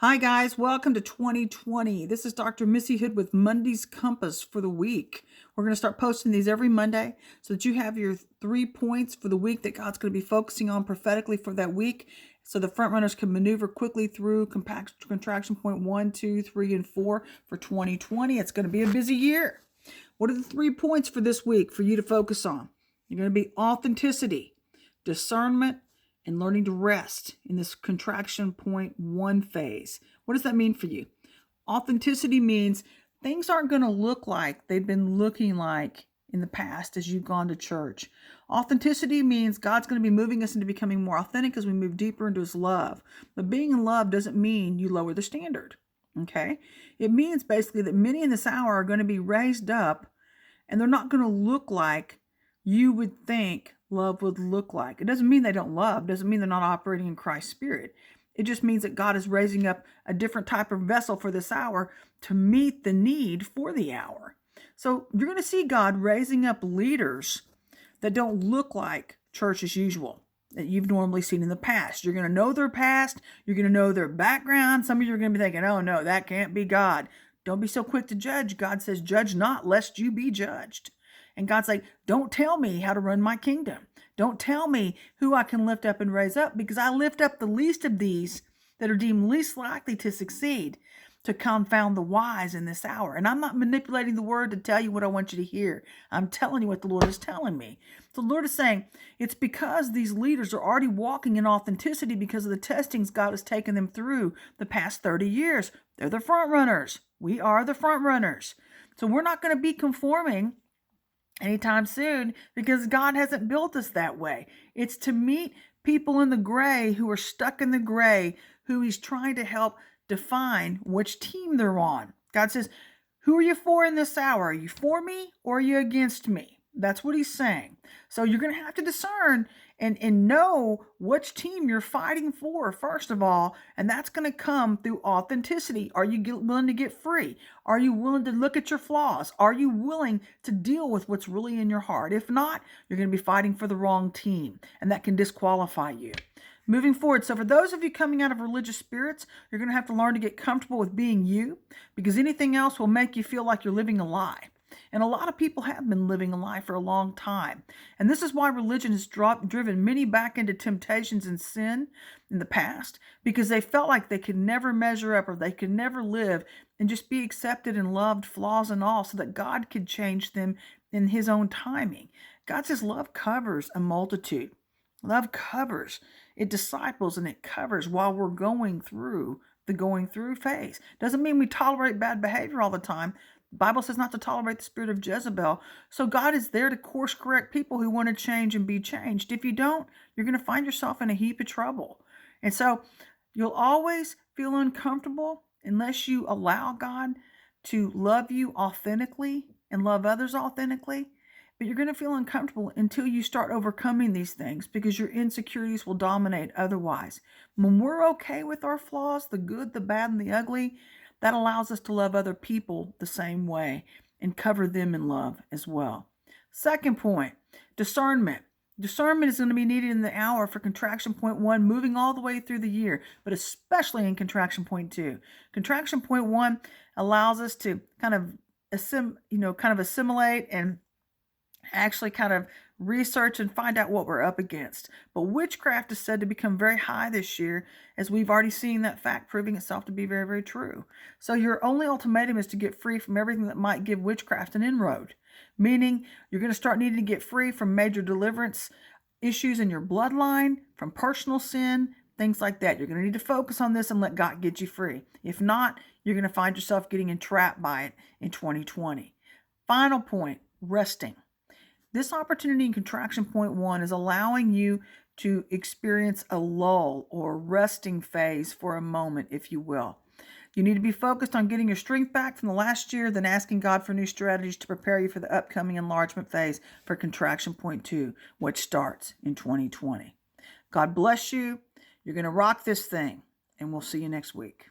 Hi, guys. Welcome to 2020. This is Dr. Missy Hood with Monday's Compass for the week. We're going to start posting these every Monday so that you have your 3 points for the week that God's going to be focusing on prophetically for that week, so the front runners can maneuver quickly through contraction point 1, 2, 3, and 4 for 2020. It's going to be a busy year. What are the 3 points for this week for you to focus on? You're going to be authenticity, discernment, and learning to rest in this contraction point 1 phase. What does that mean for you? Authenticity means things aren't going to look like they've been looking like in the past as you've gone to church. Authenticity means God's going to be moving us into becoming more authentic as we move deeper into his love. But being in love doesn't mean you lower the standard. Okay? It means basically that many in this hour are going to be raised up, and they're not going to look like you would think love would look like. It doesn't mean they don't love. It doesn't mean they're not operating in Christ's spirit. It just means that God is raising up a different type of vessel for this hour to meet the need for the hour. So you're going to see God raising up leaders that don't look like church as usual that you've normally seen in the past. You're going to know their past. You're going to know their background. Some of you are going to be thinking, oh no, that can't be God. Don't be so quick to judge. God says, judge not, lest you be judged. And God's like, don't tell me how to run my kingdom. Don't tell me who I can lift up and raise up, because I lift up the least of these that are deemed least likely to succeed, to confound the wise in this hour. And I'm not manipulating the word to tell you what I want you to hear. I'm telling you what the Lord is telling me. So the Lord is saying, it's because these leaders are already walking in authenticity because of the testings God has taken them through the past 30 years. They're the front runners. We are the front runners. So we're not going to be conforming anytime soon, because God hasn't built us that way. It's to meet people in the gray who are stuck in the gray, who he's trying to help define which team they're on. God says, who are you for in this hour? Are you for me or are you against me? That's what he's saying. So you're going to have to discern and know which team you're fighting for, first of all. And that's going to come through authenticity. Are you willing to get free? Are you willing to look at your flaws? Are you willing to deal with what's really in your heart? If not, you're going to be fighting for the wrong team, and that can disqualify you. Moving forward, so for those of you coming out of religious spirits, you're going to have to learn to get comfortable with being you, because anything else will make you feel like you're living a lie. And a lot of people have been living a lie for a long time. And this is why religion has driven many back into temptations and sin in the past, because they felt like they could never measure up, or they could never live and just be accepted and loved, flaws and all, so that God could change them in his own timing. God says love covers a multitude. Love covers. It disciples and it covers while we're going through the going through phase. Doesn't mean we tolerate bad behavior all the time. The Bible says not to tolerate the spirit of Jezebel. So God is there to course correct people who want to change and be changed. If you don't, you're going to find yourself in a heap of trouble. And so you'll always feel uncomfortable unless you allow God to love you authentically and love others authentically. But you're going to feel uncomfortable until you start overcoming these things, because your insecurities will dominate otherwise. When we're okay with our flaws, the good, the bad, and the ugly, that allows us to love other people the same way and cover them in love as well. Second point, discernment. Discernment is going to be needed in the hour for contraction point 1, moving all the way through the year, but especially in contraction point 2. Contraction point 1 allows us to kind of assimilate and actually kind of research and find out what we're up against. But witchcraft is said to become very high this year, as we've already seen that fact proving itself to be very, very true. So your only ultimatum is to get free from everything that might give witchcraft an inroad, meaning you're going to start needing to get free from major deliverance issues in your bloodline, from personal sin, things like that. You're going to need to focus on this and let God get you free. If not, you're going to find yourself getting entrapped by it in 2020. Final point, resting. This opportunity in contraction point 1 is allowing you to experience a lull or resting phase for a moment, if you will. You need to be focused on getting your strength back from the last year, then asking God for new strategies to prepare you for the upcoming enlargement phase for contraction point 2, which starts in 2020. God bless you. You're going to rock this thing, and we'll see you next week.